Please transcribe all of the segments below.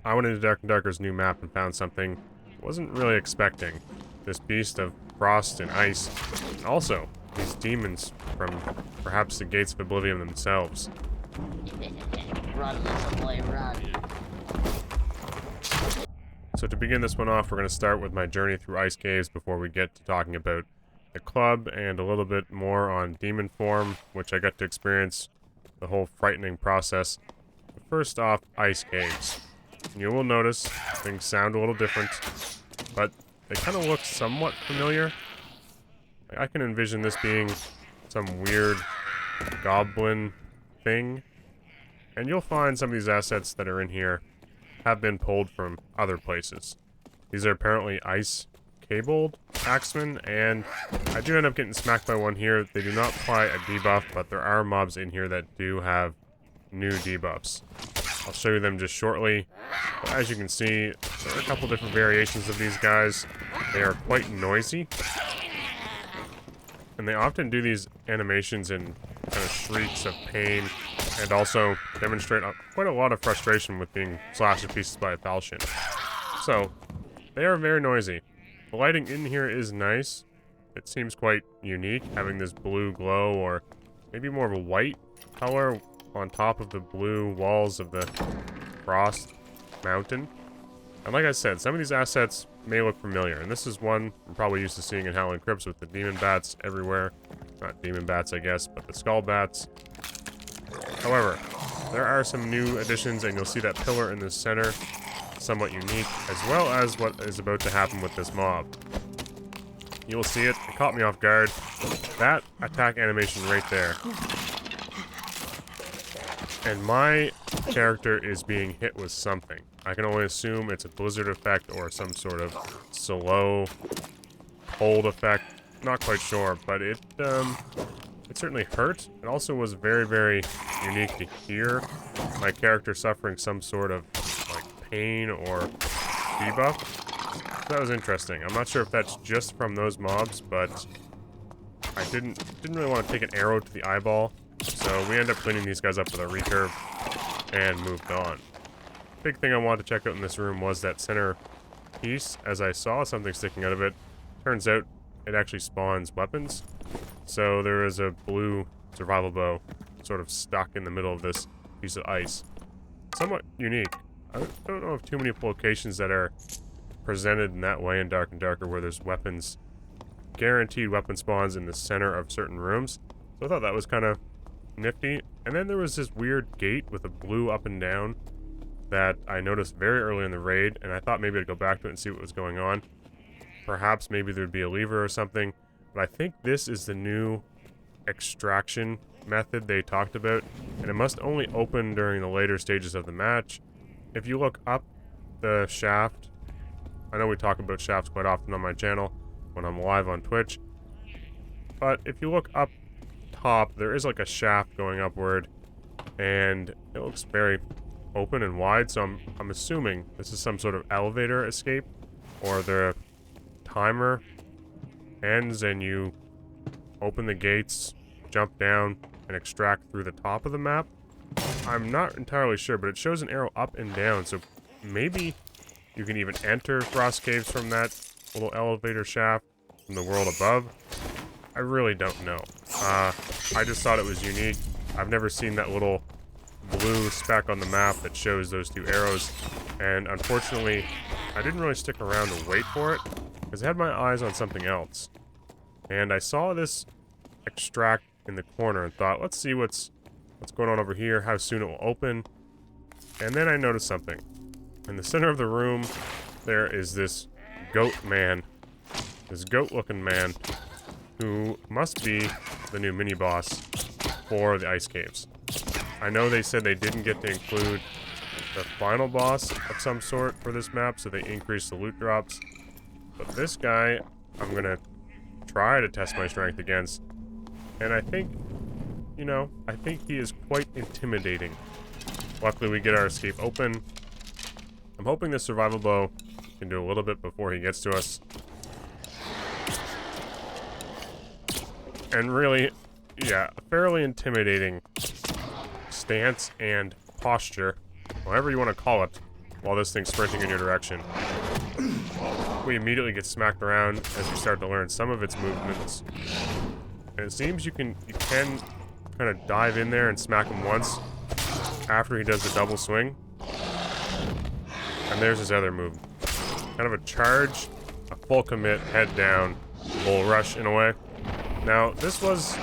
I went into Dark and Darker's new map and found something I wasn't really expecting. This beast of frost and ice, and also these demons from perhaps the Gates of Oblivion themselves. Run, little boy, run. So to begin this one off, we're going to start with my journey through ice caves before we get to talking about the club and a little bit more on demon form, which I got to experience the whole frightening process. But first off, ice caves. And you will notice things sound a little different, but they kind of look somewhat familiar. I can envision this being some weird goblin thing. And you'll find some of these assets that are in here have been pulled from other places. These are apparently ice cabled axemen, and I do end up getting smacked by one here. They do not apply a debuff, but there are mobs in here that do have new debuffs. I'll show you them just shortly. But as you can see, there are a couple different variations of these guys. They are quite noisy, and they often do these animations in kind of shrieks of pain, and also demonstrate quite a lot of frustration with being slashed to pieces by a falchion. So, they are very noisy. The lighting in here is nice. It seems quite unique, having this blue glow, or maybe more of a white color on top of the blue walls of the frost mountain. And like I said, some of these assets may look familiar, and this is one I'm probably used to seeing in Howling Crypts with the demon bats everywhere. Not demon bats, I guess, but the skull bats. However, there are some new additions, and you'll see that pillar in the center, somewhat unique, as well as what is about to happen with this mob. You'll see it. It caught me off guard. That attack animation right there. And my character is being hit with something. I can only assume it's a blizzard effect or some sort of slow cold effect. Not quite sure, but it certainly hurt. It also was very, very unique to hear my character suffering some sort of like pain or debuff. So that was interesting. I'm not sure if that's just from those mobs, but I didn't really want to take an arrow to the eyeball, so we ended up cleaning these guys up with a recurve and moved on. Big thing I wanted to check out in this room was that center piece, as I saw something sticking out of it. Turns out it actually spawns weapons. So there is a blue survival bow sort of stuck in the middle of this piece of ice. Somewhat unique. I don't know of too many locations that are presented in that way in Dark and Darker where there's weapons, guaranteed weapon spawns in the center of certain rooms. So I thought that was kind of nifty. And then there was this weird gate with a blue up and down that I noticed very early in the raid, and I thought maybe I'd go back to it and see what was going on. Perhaps maybe there'd be a lever or something, but I think this is the new extraction method they talked about, and it must only open during the later stages of the match. If you look up the shaft, I know we talk about shafts quite often on my channel when I'm live on Twitch, but if you look up top, there is like a shaft going upward, and it looks very open and wide, so I'm assuming this is some sort of elevator escape, or the timer ends and you open the gates, jump down, and extract through the top of the map. I'm not entirely sure, but it shows an arrow up and down, so maybe you can even enter Frost Caves from that little elevator shaft from the world above. I really don't know. I just thought it was unique. I've never seen that little blue speck on the map that shows those two arrows, and unfortunately I didn't really stick around to wait for it because I had my eyes on something else, and I saw this extract in the corner and thought, let's see what's going on over here, how soon it will open. And then I noticed something. In the center of the room there is this goat man, this goat looking man, who must be the new mini boss for the ice caves. I know they said they didn't get to include the final boss of some sort for this map, so they increased the loot drops. But this guy, I'm gonna try to test my strength against. And I think, I think he is quite intimidating. Luckily, we get our escape open. I'm hoping the survival bow can do a little bit before he gets to us. And really, yeah, a fairly intimidating stance and posture, whatever you want to call it, while this thing's sprinting in your direction. We immediately get smacked around as you start to learn some of its movements. And it seems you can kind of dive in there and smack him once after he does the double swing. And there's his other move. Kind of a charge, a full commit, head down, bull rush in a way. Now, this was,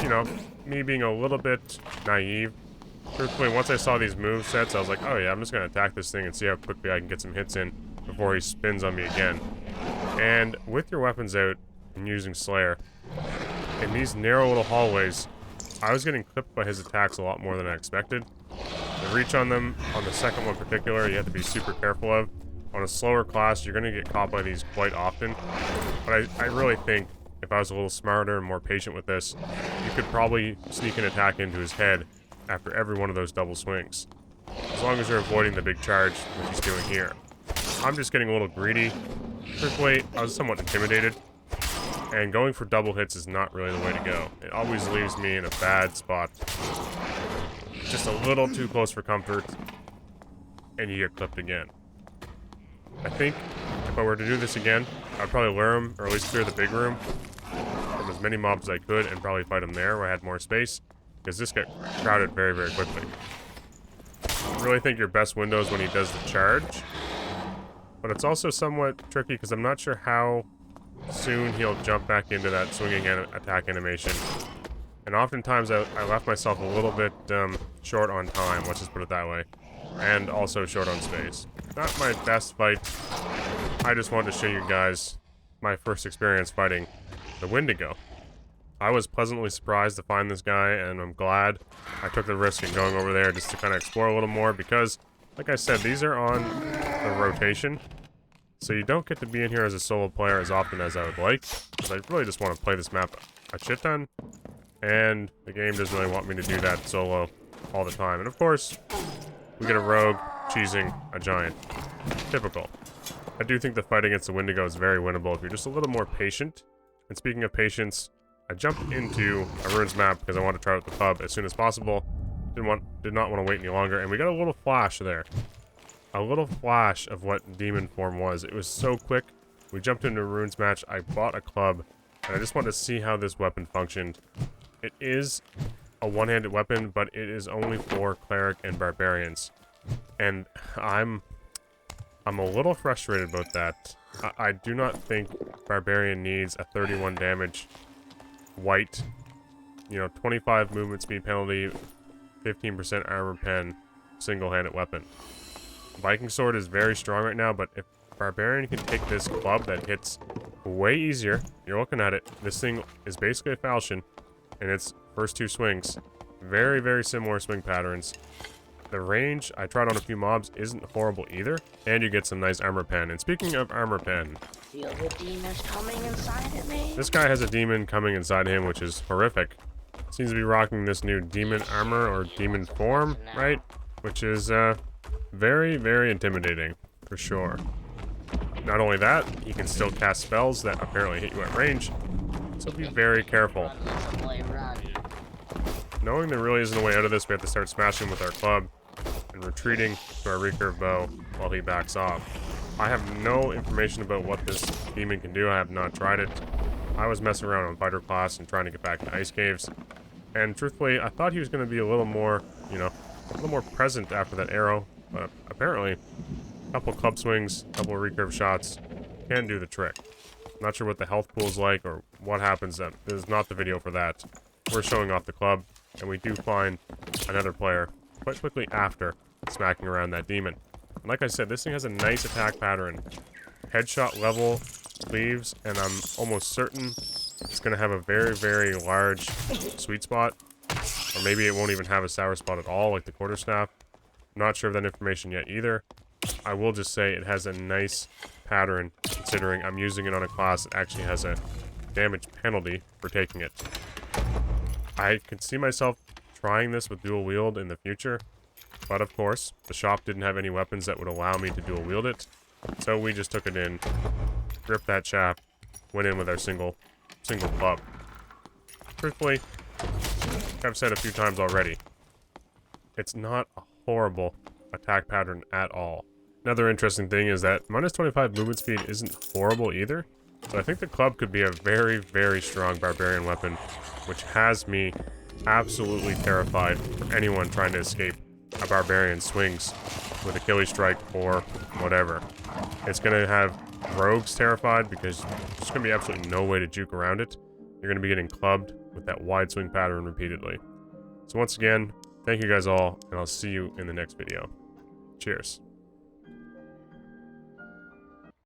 you know, me being a little bit naive. Truthfully, once I saw these move sets, I was like, oh yeah, I'm just going to attack this thing and see how quickly I can get some hits in before he spins on me again. And with your weapons out and using Slayer, in these narrow little hallways, I was getting clipped by his attacks a lot more than I expected. The reach on them, on the second one in particular, you have to be super careful of. On a slower class, you're going to get caught by these quite often. But I really think if I was a little smarter and more patient with this, you could probably sneak an attack into his head after every one of those double swings. As long as you're avoiding the big charge, which he's doing here. I'm just getting a little greedy. Truthfully, I was somewhat intimidated. And going for double hits is not really the way to go. It always leaves me in a bad spot. Just a little too close for comfort. And you get clipped again. I think if I were to do this again, I'd probably lure him, or at least clear the big room from as many mobs as I could, and probably fight him there where I had more space, because this got crowded very, very quickly. I really think your best window is when he does the charge, but it's also somewhat tricky because I'm not sure how soon he'll jump back into that swinging attack animation. And oftentimes I left myself a little bit short on time, let's just put it that way, and also short on space. Not my best fight. I just wanted to show you guys my first experience fighting the Wendigo. I was pleasantly surprised to find this guy, and I'm glad I took the risk in going over there just to kind of explore a little more because, like I said, these are on the rotation. So you don't get to be in here as a solo player as often as I would like. Because I really just want to play this map a shit ton. And the game doesn't really want me to do that solo all the time. And of course, we get a rogue cheesing a giant. Typical. I do think the fight against the Wendigo is very winnable if you're just a little more patient. And speaking of patience, I jumped into a ruins map because I wanted to try out the pub as soon as possible. Did not want to wait any longer, and we got a little flash there. A little flash of what demon form was. It was so quick. We jumped into a ruins match. I bought a club, and I just wanted to see how this weapon functioned. It is a one-handed weapon, but it is only for cleric and barbarians. And I'm a little frustrated about that. I do not think barbarian needs a 31 damage white, 25 movement speed penalty, 15% armor pen, single-handed weapon. Viking sword is very strong right now, but if barbarian can take this club that hits way easier, you're looking at it, this thing is basically a falchion in its first two swings. Very, very similar swing patterns. The range, I tried on a few mobs, isn't horrible either, and you get some nice armor pen. And speaking of armor pen, Feel the demons coming inside of me. this guy has a demon coming inside him, which is horrific. Seems to be rocking this new demon armor, or demon form, right? Which is, very, very intimidating, for sure. Not only that, he can still cast spells that apparently hit you at range, so be very careful. Run, little boy, run. Knowing there really isn't a way out of this, we have to start smashing with our club and retreating to our recurve bow while he backs off. I have no information about what this demon can do. I have not tried it. I was messing around on fighter class and trying to get back to ice caves. And truthfully, I thought he was going to be a little more, a little more present after that arrow. But apparently, a couple club swings, a couple of recurve shots can do the trick. Not sure what the health pool is like or what happens. This is not the video for that. We're showing off the club, and we do find another player quite quickly after smacking around that demon. And like I said, this thing has a nice attack pattern. Headshot level sleeves, and I'm almost certain it's going to have a very, very large sweet spot. Or maybe it won't even have a sour spot at all, like the quarterstaff. I'm not sure of that information yet either. I will just say it has a nice pattern, considering I'm using it on a class that actually has a damage penalty for taking it. I could see myself trying this with dual wield in the future, but of course, the shop didn't have any weapons that would allow me to dual wield it, so we just took it in, gripped that shaft, went in with our single club. Truthfully, like I've said a few times already, it's not a horrible attack pattern at all. Another interesting thing is that minus 25 movement speed isn't horrible either. So I think the club could be a very, very strong barbarian weapon, which has me absolutely terrified for anyone trying to escape a barbarian swings with Achilles strike or whatever. It's going to have rogues terrified because there's going to be absolutely no way to juke around it. You're going to be getting clubbed with that wide swing pattern repeatedly. So once again, thank you guys all, and I'll see you in the next video. Cheers.